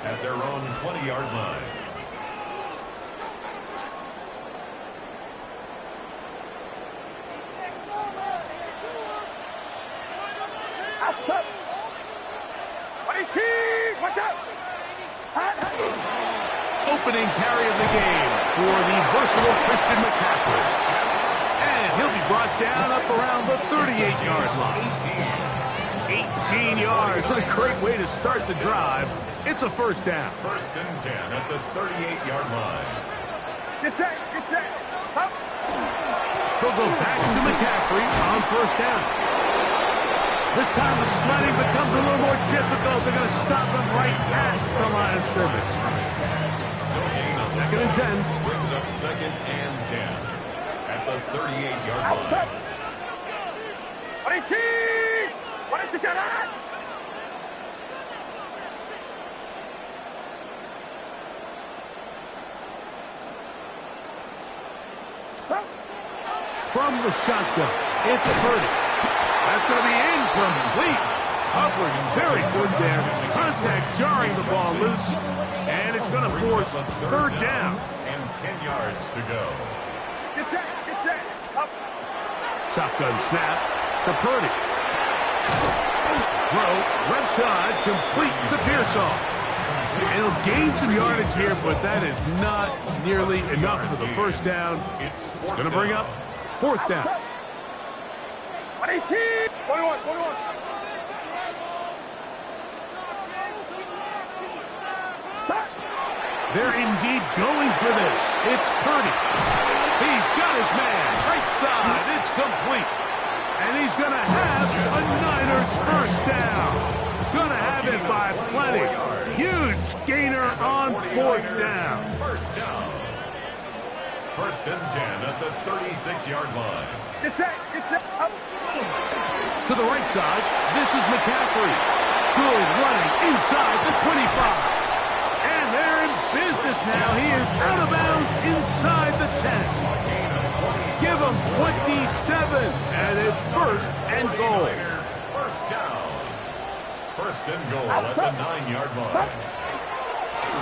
at their own 20-yard line. Outside. Watch out. Opening carry of the game for the versatile Christian McCaffrey. And he'll be brought down up around the 38-yard line. 18 yards. What a great way to start the drive. It's a first down. First and 10 at the 38-yard line. Get set. Up. He'll go back to McCaffrey on first down. This time the sledding becomes a little more difficult. They're going to stop him right at the line of scrimmage. Second and 10. Brings up second and 10 at the 38-yard line. Outside. From the shotgun, it's Purdy. That's going to be incomplete. Upward, very good there. Contact jarring the ball loose. And it's going to force third down. And 10 yards to go. Get set. Up. Shotgun snap to Purdy. Throw, left side, complete to Pearsall. And he'll gain some yardage here, but that is not nearly enough for the first down. It's going to bring up fourth down. 21. They're indeed going for this. It's Purdy. He's got his man. Right side. It's complete. And he's going to have a Niners first down. Going to have it by plenty. Huge gainer on fourth down. First down. First and 10 at the 36-yard line. Get set. Up. To the right side, this is McCaffrey. Good running inside the 25. And they're in business now. He is out of bounds inside the 10. Give him 27, and it's first and goal. First down. First and goal at the 9-yard line.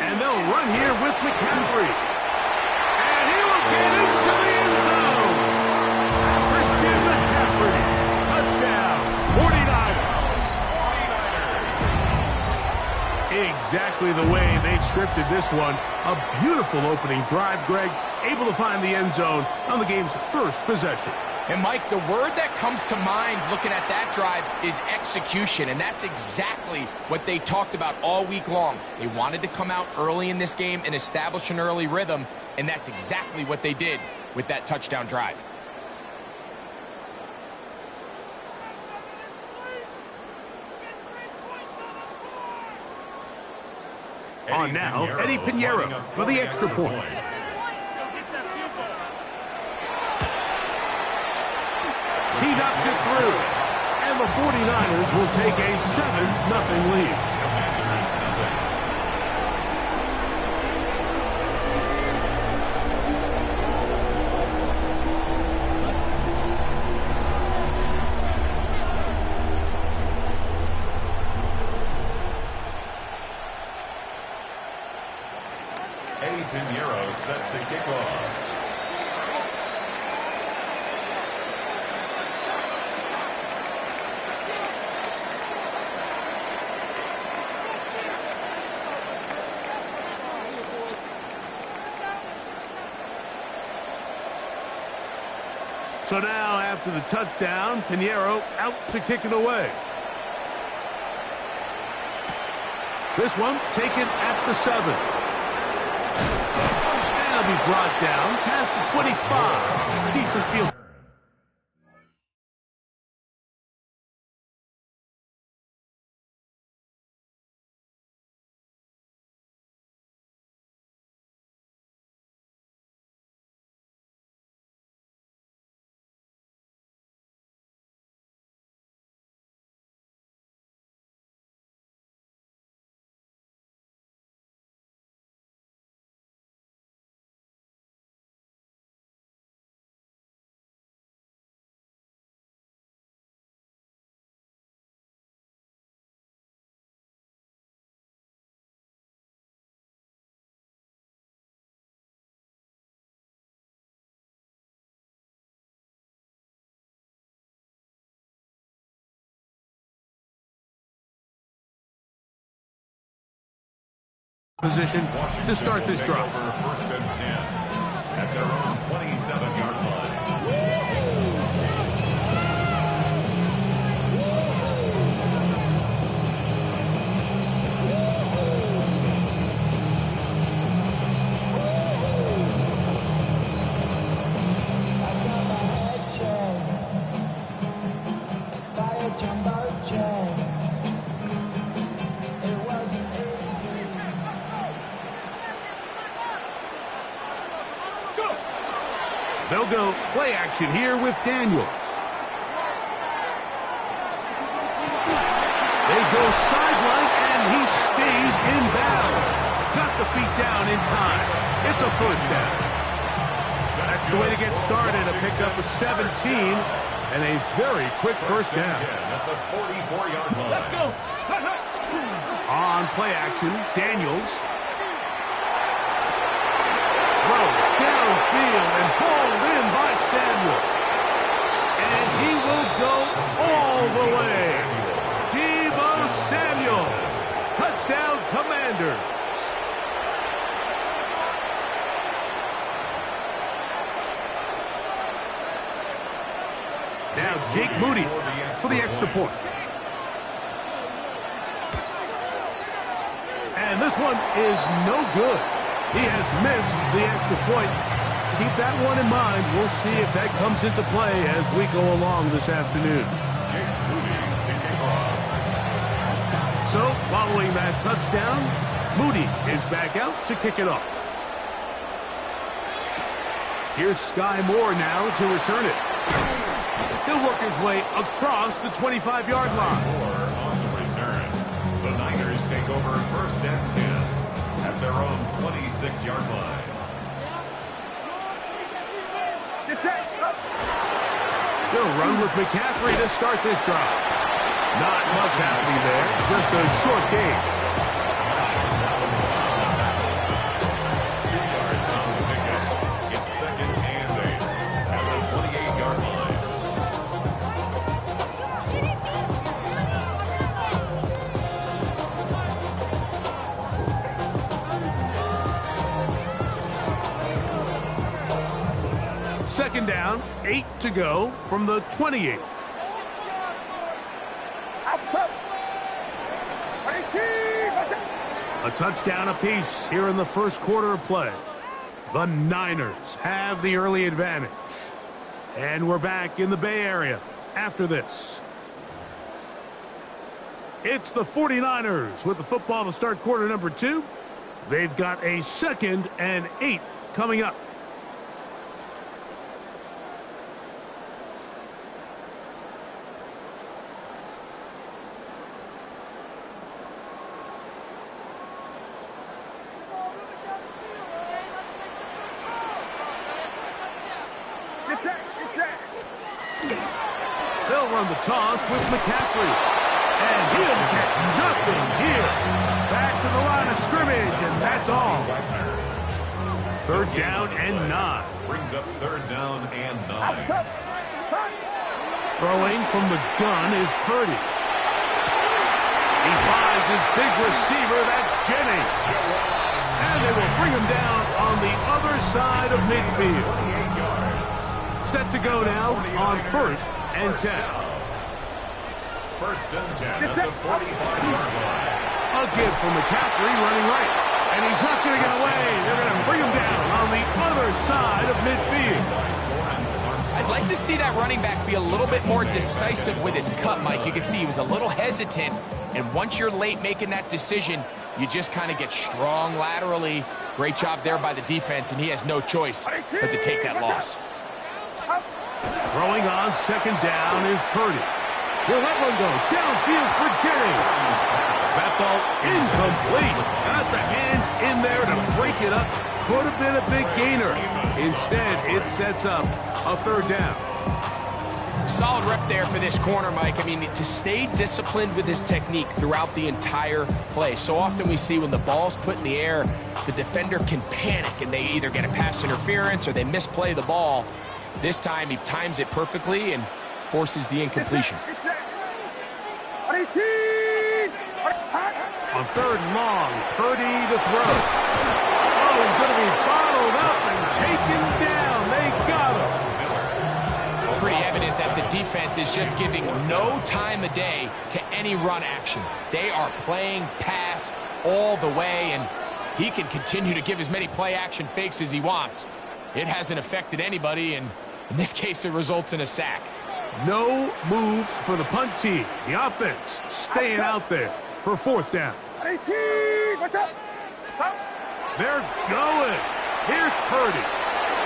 And they'll run here with McCaffrey. And he will get into the end zone. Christian McCaffrey. Touchdown. 49ers. Exactly the way they scripted this one. A beautiful opening drive, Greg. Able to find the end zone on the game's first possession. And, Mike, the word that comes to mind looking at that drive is execution, and that's exactly what they talked about all week long. They wanted to come out early in this game and establish an early rhythm, and that's exactly what they did with that touchdown drive. On now, Eddie Pinheiro for the extra point. He knocks it through. And the 49ers will take a 7-0 lead. Eddie Pinheiro set to kick off. So now, after the touchdown, Pinheiro out to kick it away. This one taken at the 7. And it'll be brought down past the 25. Decent field. position to start this drive. Over 1st and 10 at their own 27-yard line. They'll go play action here with Daniels. They go sideline, and he stays in bounds. Got the feet down in time. It's a first down. That's the way to get started. A pickup of 17 and a very quick first down. At the 44-yard line. Let's go. On play action, Daniels. Throw downfield and hauled in by Samuel. And he will go all the way. Deebo Samuel. Touchdown, Commanders. Now Jake Moody for the extra point. And this one is no good. He has missed the extra point. Keep that one in mind. We'll see if that comes into play as we go along this afternoon. Jake Moody kicking off. So, following that touchdown, Moody is back out to kick it off. Here's Sky Moore now to return it. He'll work his way across the 25-yard line. Moore on the return. The Niners take over 1st and 10 at their own 26-yard line. They'll run with McCaffrey to start this drive. Not much happening there, just a short gain. 2 yards on the pickup. It's 2nd and 8 at the 28-yard line. Second down, 8 to go from the 28. A touchdown apiece here in the first quarter of play. The Niners have the early advantage. And we're back in the Bay Area after this. It's the 49ers with the football to start quarter number 2. They've got a 2nd and 8 coming up. They'll run the toss with McCaffrey. And he'll get nothing here. Back to the line of scrimmage, and that's all. 3rd down and 9. Brings up 3rd down and 9. Throwing from the gun is Purdy. He finds his big receiver, that's Jennings. And they will bring him down on the other side of midfield. 28 yards. Set to go now on 1st and 10. 1st and 10 at the 45-yard line. A give from McCaffrey running right. And he's not going to get away. They're going to bring him down on the other side of midfield. I'd like to see that running back be a little bit more decisive with his cut, Mike. You can see he was a little hesitant. And once you're late making that decision, you just kind of get strong laterally. Great job there by the defense, and he has no choice but to take that loss. Throwing on 2nd down is Purdy. He'll let one go downfield for Jennings. That ball incomplete. Got the hands in there to break it up. Could have been a big gainer. Instead, it sets up a 3rd down. Solid rep there for this corner, Mike. I mean, to stay disciplined with his technique throughout the entire play. So often we see when the ball's put in the air, the defender can panic and they either get a pass interference or they misplay the ball. This time he times it perfectly and forces the incompletion. On third and long, Purdy to throw. Oh, he's going to be bottled up and taken down. They got him. Pretty evident that the defense is just giving no time of day to any run actions. They are playing pass all the way, and he can continue to give as many play-action fakes as he wants. It hasn't affected anybody, and in this case, it results in a sack. No move for the punt team. The offense staying out there for fourth down. 18, what's up? Stop. They're going. Here's Purdy.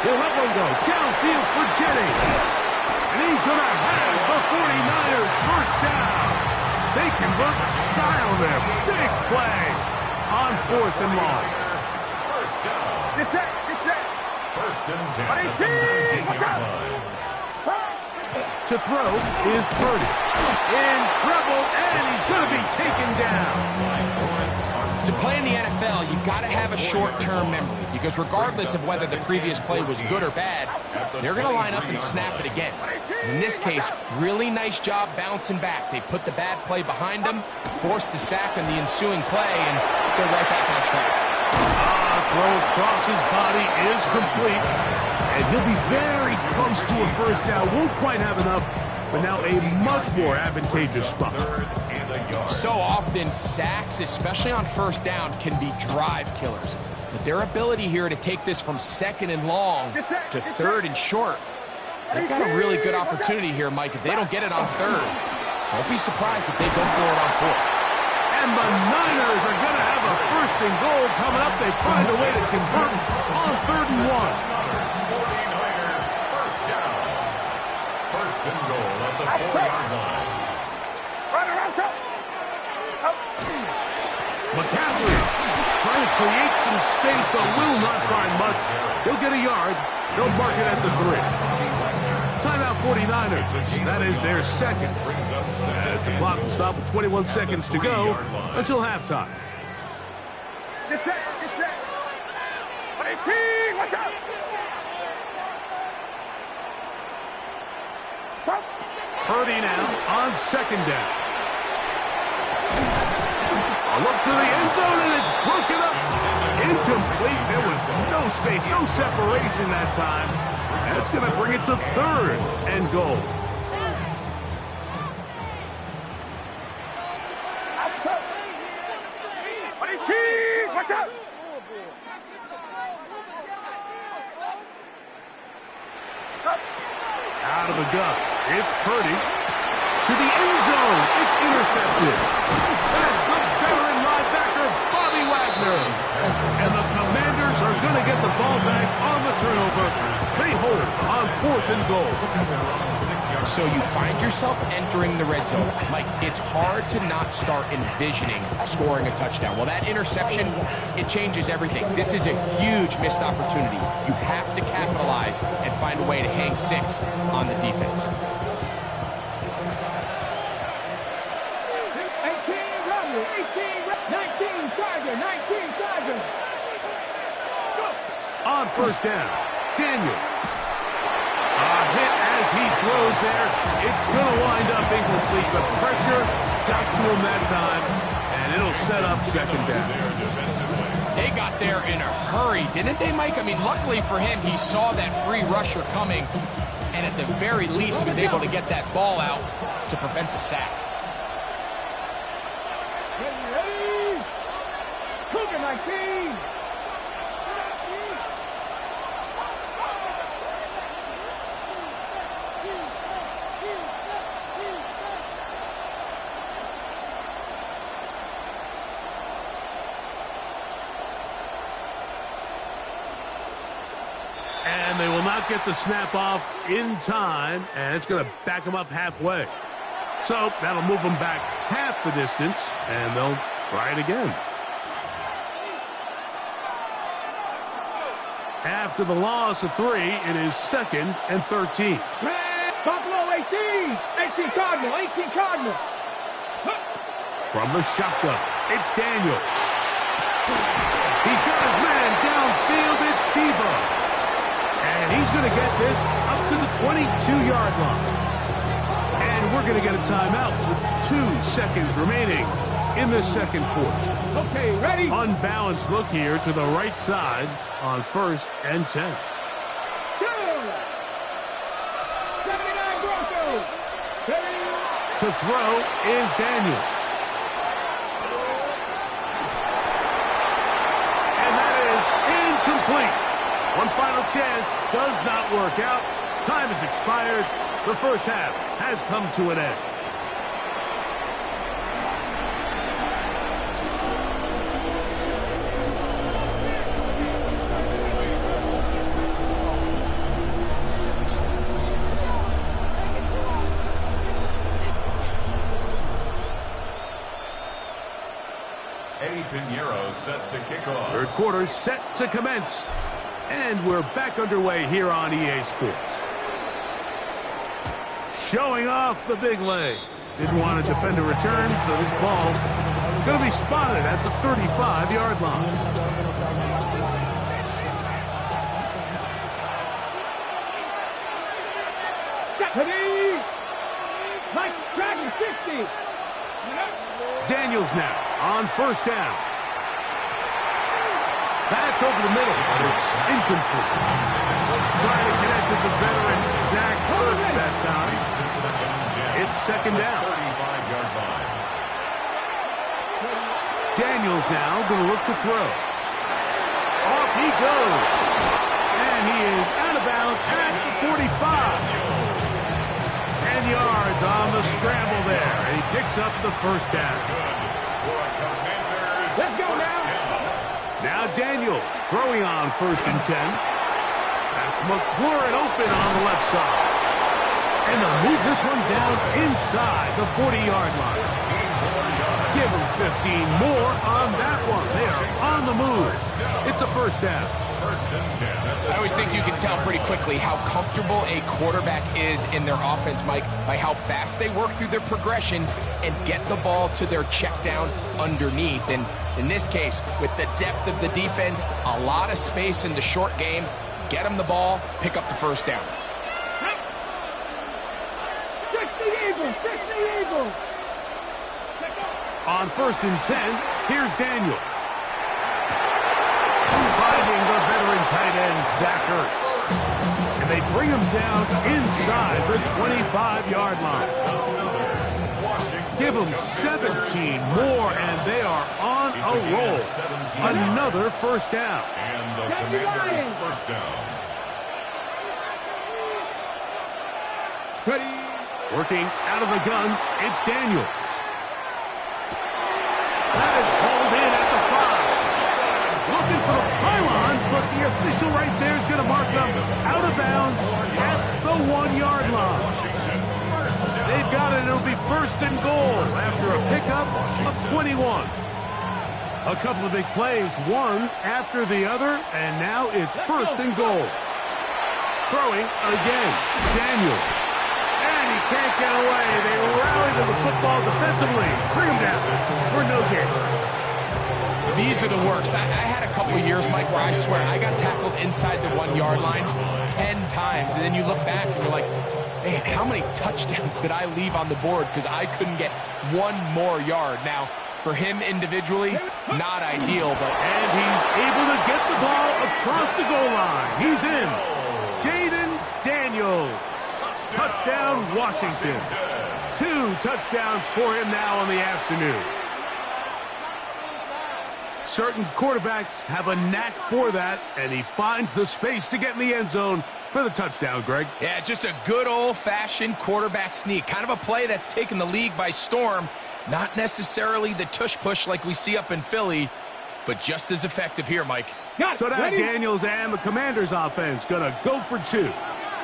He'll let one go. Downfield for Jennings. And he's going to have the 49ers first down. They convert style there. Big play on fourth and long. First down. Get set, get set. First and 10. What at the 18, 19-yard what's up? line. To throw is Purdy. In trouble, and he's going to be taken down. To play in the NFL, you've got to have a short-term memory, because regardless of whether the previous play was good or bad, they're going to line up and snap it again. In this case, really nice job bouncing back. They put the bad play behind them, forced the sack on the ensuing play, and they're right back on track. Throw across his body is complete, and he'll be very close to a first down. Won't quite have enough, but now a much more advantageous spot. So often, sacks, especially on first down, can be drive killers. But their ability here to take this from second and long to third and short, they've got a really good opportunity here, Mike. If they don't get it on third, don't be surprised if they go for it on fourth. And the Niners are going to have a first and goal coming up. They find a way to convert on third and one. 49ers first down. First and goal at the 4-yard line. Run around, stop. McCaffrey trying to create some space, but will not find much. He'll get a yard. They'll mark it at the 3. Timeout 49ers. That is their second. As the clock will stop with 21 seconds to go until halftime. Get set, get set. 18, what's up? Stop. Purdy now on second down. A look to the end zone, and it's broken up. Incomplete. There was no space, no separation that time. That's going to bring it to third and goal. Outside. 18, what's up? Stop. Out of the gut. It's Purdy. To the end zone. It's intercepted. That's the veteran linebacker, Bobby Wagner. And the Commanders are going to get the ball back on the turnover. They hold on fourth and goal. So you find yourself entering the red zone. Mike, it's hard to not start envisioning scoring a touchdown. Well, that interception, it changes everything. This is a huge missed opportunity. You have to capitalize and find a way to hang 6 on the defense. 19 Tiger, 19 Tiger. On first down, Daniel. A hit as he throws there. It's going to wind up incomplete. The pressure got to him that time, and it'll set up second down. They got there in a hurry, didn't they, Mike? I mean, luckily for him, he saw that free rusher coming, and at the very least was able to get that ball out to prevent the sack. Ready? Cougar 19. And they will not get the snap off in time, and it's going to back them up halfway. So that'll move them back half the distance, and they'll try it again. After the loss of 3, it is 2nd and 13. Buffalo 18. 18 Cardinal, 18 Cardinal. From the shotgun, it's Daniel. He's got his man downfield. It's Debo. And he's going to get this up to the 22-yard line. And we're going to get a timeout with 2 seconds remaining in the second quarter. Okay, ready? Unbalanced look here to the right side on 1st and 10. 79 Broncos. To throw is Daniels. And that is incomplete. One final chance does not work out. Time has expired. The first half has come to an end. Pinheiro set to kick off. Third quarter set to commence. And we're back underway here on EA Sports. Showing off the big leg. Didn't want to defend a return, so this ball is going to be spotted at the 35-yard line. Mike, track 60. Daniels now on 1st down. That's over the middle, but it's incomplete. Trying to connect with the veteran Zach Ertz that time. It's 2nd down. 35-yard line. Daniels now going to look to throw. Off he goes. And he is out of bounds at the 45. 10 yards on the scramble there. And he picks up the 1st down. Let's go now. Now Daniels throwing on 1st and 10. That's McLaurin open on the left side. And they'll move this one down inside the 40-yard line. Give them 15 more on that one. They are on the move. It's a 1st down. 1st and 10. I always think you can tell pretty quickly how comfortable a quarterback is in their offense, Mike, by how fast they work through their progression and get the ball to their check down underneath. And in this case, with the depth of the defense, a lot of space in the short game, get them the ball, pick up the 1st down. 60 Eagles. On 1st and 10, here's Daniels. Finding the veteran tight end, Zach Ertz. And they bring him down inside the 25-yard line. Give them 17 more, and they are on a roll. Another 1st down. And the Commanders' 1st down. Ready? Working out of the gun, it's Daniels. That is hauled in at the 5. Looking for the pylon, but the official right there is going to mark them out of bounds at the 1-yard line. They've got it. It'll be 1st and goal after a pickup of 21. A couple of big plays, one after the other, and now it's 1st and goal. Throwing again, Daniels. And he can't get away. They rally to the football defensively. Bring him down for no gain. These are the worst. I had a couple of years, Mike, where I swear I got tackled inside the 1-yard line 10 times. And then you look back and you're like, man, how many touchdowns did I leave on the board because I couldn't get one more yard? Now, for him individually, not ideal, but... And he's able to get the ball across the goal line. He's in. Jaden Daniels. Touchdown, Washington. 2 touchdowns for him now on the afternoon. Certain quarterbacks have a knack for that, and he finds the space to get in the end zone for the touchdown, Greg. Yeah, just a good old-fashioned quarterback sneak. Kind of a play that's taken the league by storm. Not necessarily the tush-push like we see up in Philly, but just as effective here, Mike. So now Daniels and the Commanders' offense going to go for 2.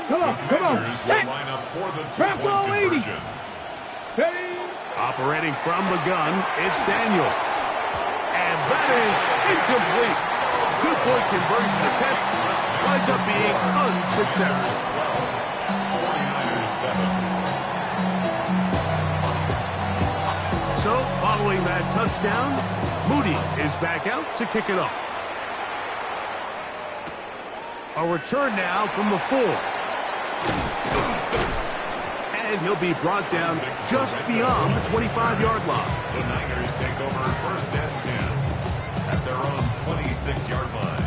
Come on. Commanders will line up for the 2-point conversion. Steady. Operating from the gun, it's Daniels. And that is incomplete. 2-point conversion attempt winds up being unsuccessful. 49-7. So, following that touchdown, Moody is back out to kick it off. A return now from the 4. and he'll be brought down just beyond the 25-yard line. The Niners take over 1st and 10 at their own 26-yard line.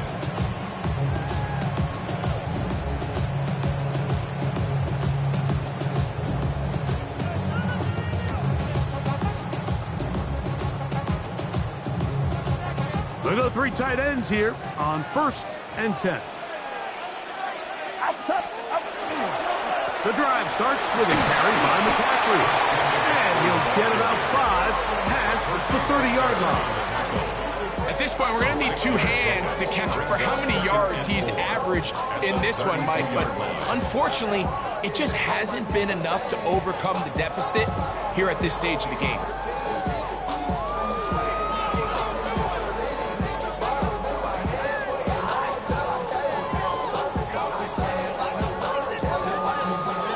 They'll go 3 tight ends here on 1st and 10. The drive starts with a carry by McCaffrey. And he'll get about 5 past the 30-yard line. At this point, we're going to need 2 hands to count for how many yards he's averaged in this one, Mike. But unfortunately, it just hasn't been enough to overcome the deficit here at this stage of the game.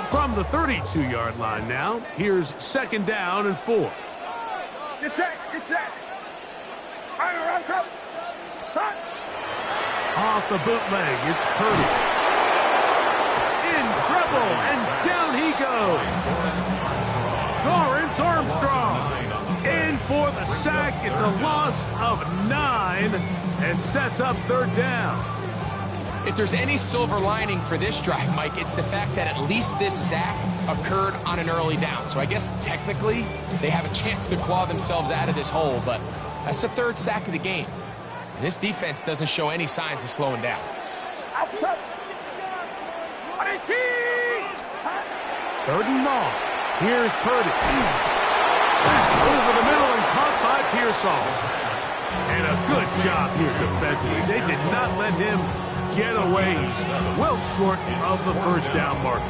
From the 32-yard line now, here's 2nd down and 4. Get set, get set. Off the bootleg, it's Purdy. In trouble, and down he goes. Dorrance Armstrong in for the sack. It's a loss of 9 and sets up 3rd down. If there's any silver lining for this drive, Mike, it's the fact that at least this sack occurred on an early down. So I guess technically they have a chance to claw themselves out of this hole, but that's the 3rd sack of the game. And this defense doesn't show any signs of slowing down. 3rd and long. Here's Purdy. Over the middle and caught by Pearsall. And a good job here defensively. They did not let him get away. Well short of the 1st down marker.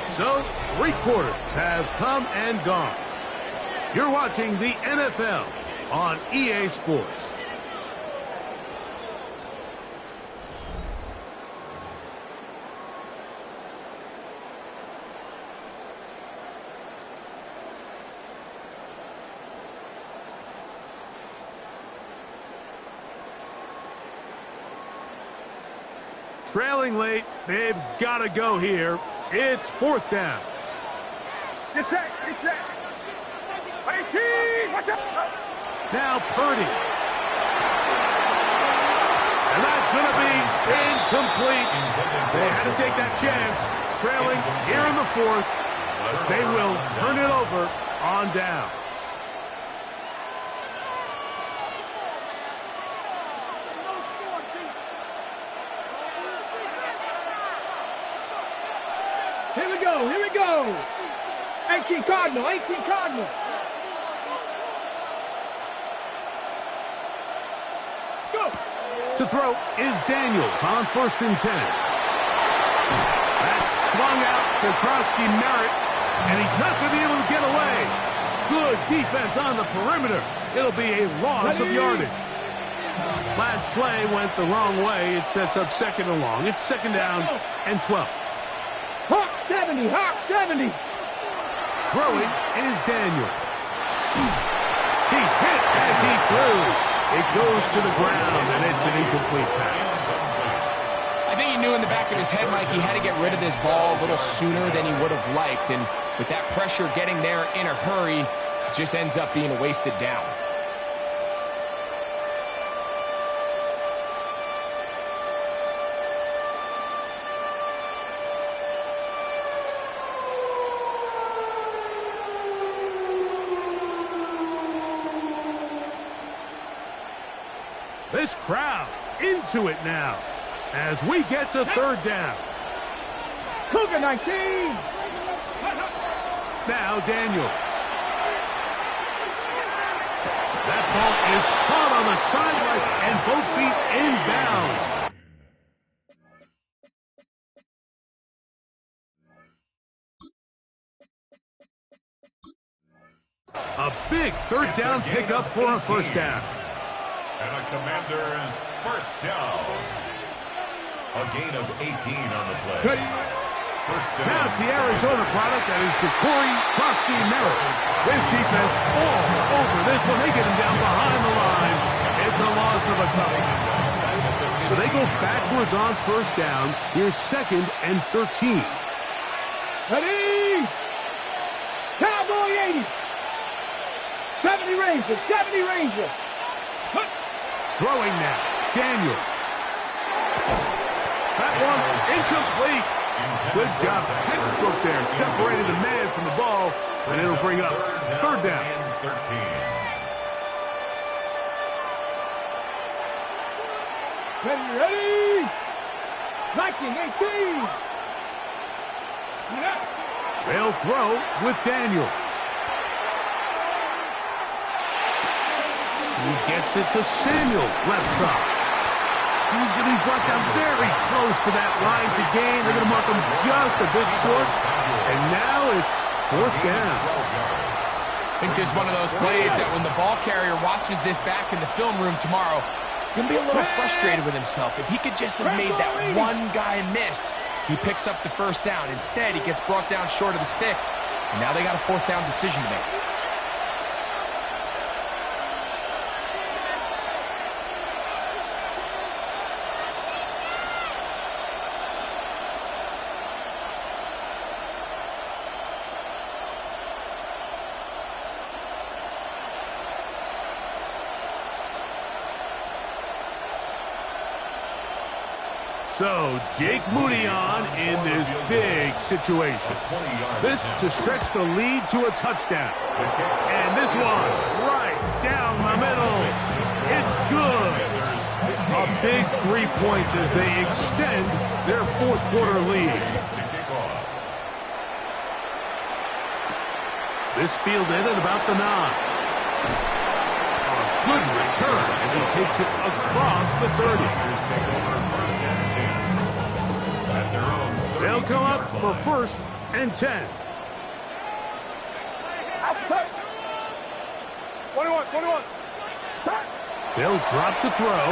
So, 3 quarters have come and gone. You're watching the NFL on EA Sports. Trailing late, they've got to go here. It's 4th down. Get set, get set. 18, watch out. Now Purdy. And that's going to be incomplete. They had to take that chance. Trailing here in the 4th. They will turn it over on down. Here we go, here we go. 18 Cardinal, 18 Cardinal. Let's go. To throw is Daniels on 1st and 10. That's swung out to Krosky Merritt, and he's not going to be able to get away. Good defense on the perimeter. It'll be a loss of yardage. Last play went the wrong way. It sets up 2nd and long. It's 2nd down and 12. Hawk 70, Hawk 70. Throwing is Daniels. He's hit as he throws. It goes to the ground, and it's an incomplete pass. I think he knew in the back of his head, Mike, he had to get rid of this ball a little sooner than he would have liked. And with that pressure getting there in a hurry, it just ends up being a wasted down. This crowd into it now as we get to 3rd down. Cougar 19. Now Daniels. That ball is caught on the sideline and both feet inbounds. A big 3rd down pickup for a 1st down. And a Commander's 1st down. A gain of 18 on the play. First down. Now it's the Arizona product that is Corey Krosky Merritt. This defense all over this one. They get him down behind the line. It's a loss of a couple. So they go backwards on first down. Here's 2nd and 13. Ready? Cowboy 80. 70 Ranger, 70 Ranger. Throwing now. Daniel. That one incomplete. Good job. Textbook there. Separated the man from the ball. And it'll bring up 3rd down. And 13. Ready? 1918. They'll throw with Daniels. He gets it to Samuel, left side. He's going to be brought down very close to that line to gain. They're going to mark him just a bit short. And now it's 4th down. I think this is one of those plays that when the ball carrier watches this back in the film room tomorrow, he's going to be a little frustrated with himself. If he could just have made that one guy miss, he picks up the first down. Instead, he gets brought down short of the sticks. And now they got a 4th down decision to make. So, Jake Moody on in this big situation. This to stretch the lead to a touchdown. And this one, right down the middle. It's good. A big 3 points as they extend their 4th quarter lead. This fielded at about the 9. A good return as he takes it across the 30. They'll come up for 1st and 10. Outside. 21. They'll drop to throw.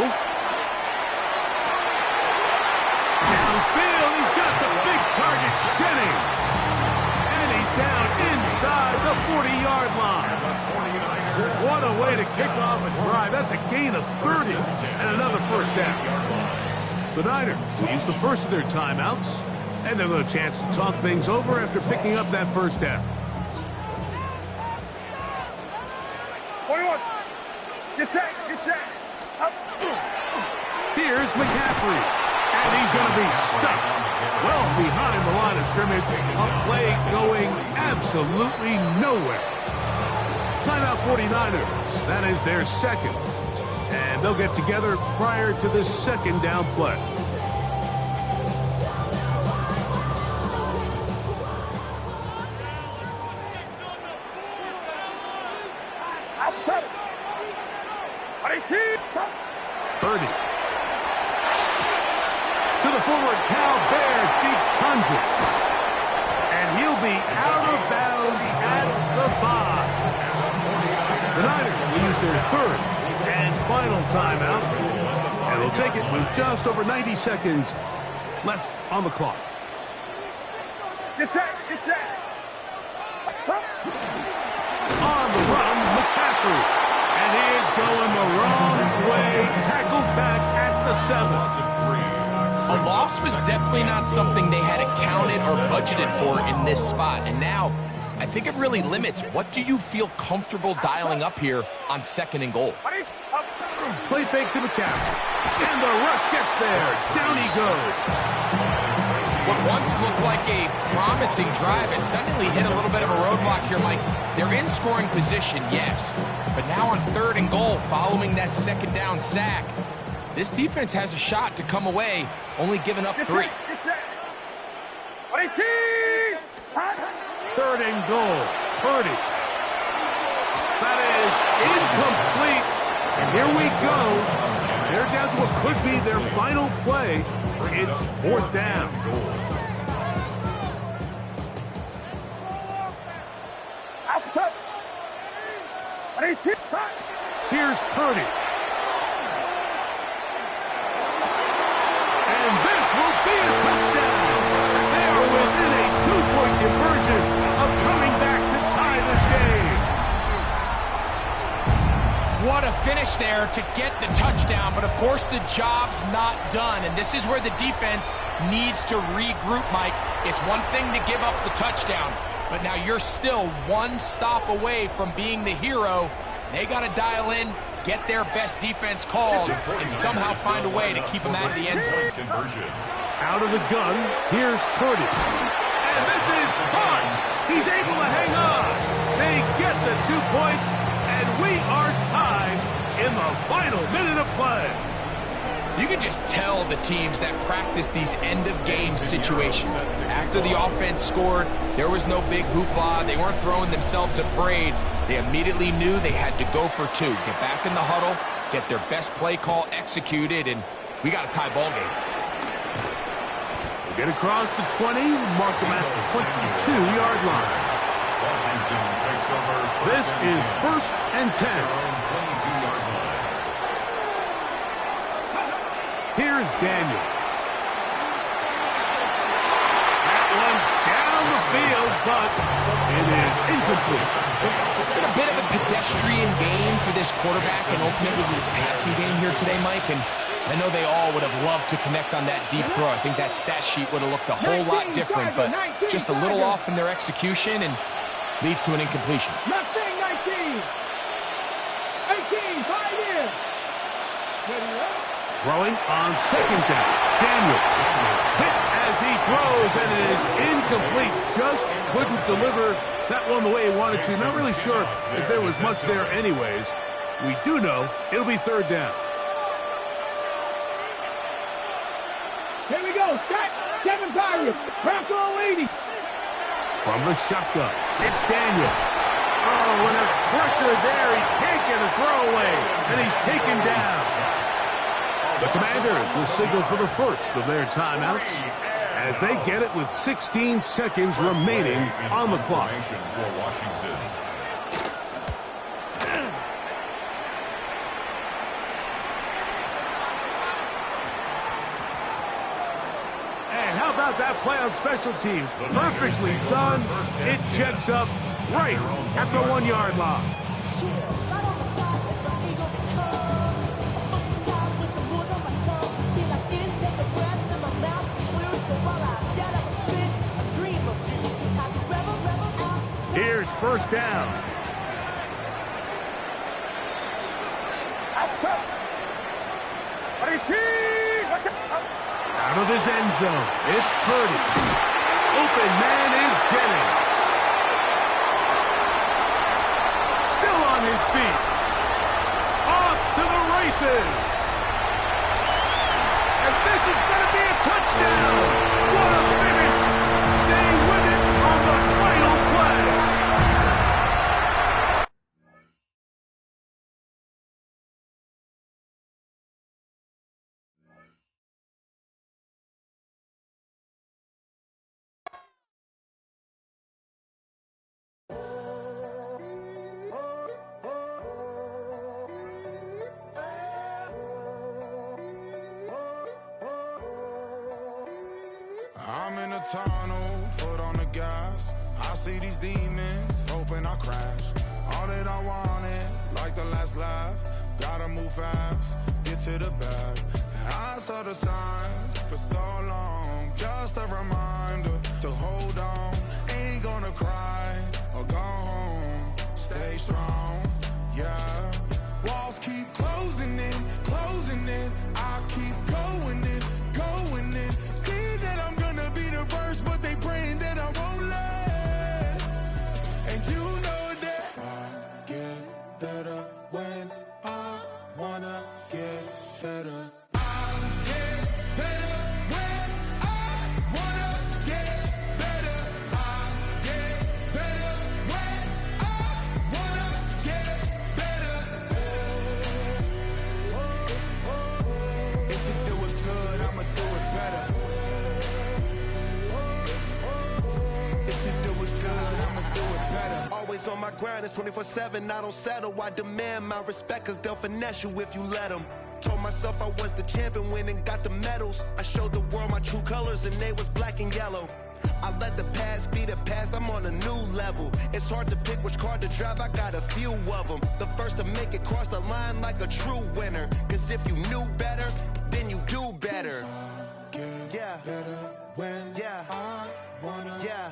Downfield, he's got the big target, Jennings. And he's down inside the 40-yard line. What a way to kick off a drive. That's a gain of 30 and another 1st down. The Niners will use the first of their timeouts, and they'll have a chance to talk things over after picking up that 1st down. 21. Get set. Up. Here's McCaffrey, and he's going to be stuck well behind the line of scrimmage. A play going absolutely nowhere. Timeout 49ers. That is their 2nd. And they'll get together prior to the 2nd down play. Outside. 22. 30. To the forward, Cal Bear, deep Tundras. And he'll be out of bounds at the 5. The Niners will use their 3rd and final timeout. And they'll take it with just over 90 seconds left on the clock. Get set. On the run, McCaffrey. And he is going the wrong way. Tackled back at the 7. A loss was definitely not something they had accounted or budgeted for in this spot. And now, I think it really limits what do you feel comfortable dialing up here on 2nd and goal. Play fake to McCaffrey. And the rush gets there. Down he goes. What once looked like a promising drive has suddenly hit a little bit of a roadblock here, Mike. They're in scoring position, yes. But now on 3rd and goal, following that 2nd down sack, this defense has a shot to come away, only giving up 3. Get set. 22. 3rd and goal. Purdy. That is incomplete. And here we go. They're down to what could be their final play. It's 4th down. Outside. 22. Here's Purdy. And this will be a touchdown. They are within to finish there to get the touchdown, but of course the job's not done, and this is where the defense needs to regroup, Mike. It's one thing to give up the touchdown, but now you're still one stop away from being the hero. They got to dial in, get their best defense called, and somehow find a way to keep them out of the end zone. Out of the gun, here's Purdy. And this is caught. He's able to hang on. They get the 2 points, and we are tied in the final minute of play. You can just tell the teams that practice these end-of-game situations. After the offense scored, there was no big hoopla. They weren't throwing themselves a parade. They immediately knew they had to go for 2. Get back in the huddle, get their best play call executed, and we got a tie ball game. They get across the 20, mark them at the 22-yard line. Washington takes over. This is 1st and 10. 22-yard line. Here's Daniels. That one down the field, but it is incomplete. It's been a bit of a pedestrian game for this quarterback and ultimately this passing game here today, Mike. And I know they all would have loved to connect on that deep throw. I think that stat sheet would have looked a whole lot different, but just a little off in their execution and leads to an incompletion. Left thing, 19. 18, 5 in. Ready up. Throwing on 2nd down. Daniel hit as he throws, and it is incomplete. Just couldn't deliver that one the way he wanted to. Not really sure if there was much there anyways. We do know it'll be 3rd down. Here we go. Scott. Kevin Byron. Bronco ladies. From the shotgun, it's Daniel. Oh, and a pressure there. He can't get a throwaway, and he's taken down. The Commanders will signal for the first of their timeouts as they get it with 16 seconds remaining on the clock. For Washington. And how about that play on special teams? Perfectly done. It checks up right at the 1-yard line. Here's 1st down. Out of his end zone, it's Purdy. Open man is Jennings. Still on his feet. Off to the races. And this is going to be a touchdown. What a finish. They win it on the final play. I'm in a tunnel, foot on the gas. I see these demons, hoping I crash. All that I wanted, like the last laugh. Gotta move fast, get to the bag. I saw the signs for so long, just a reminder to hold on. Ain't gonna cry or go home, stay strong, yeah. Walls keep closing in, I keep going in, going in. See that I'm gonna be the first, but they praying that I won't let. And you know that I get better when I wanna get better. I get better when I wanna get better. I get better when I wanna get better. If you do it good, I'ma do it better. If you do it good, I'ma do it better. Always on my grind, it's 24/7, I don't settle. I demand my respect, cause they'll finesse you if you let them. Told myself I was the champion, went and got the medals. I showed the world my true colors and they was black and yellow. I let the past be the past, I'm on a new level. It's hard to pick which car to drive, I got a few of them. The first to make it cross the line like a true winner. Cause if you knew better, then you do better. Better when I wanna.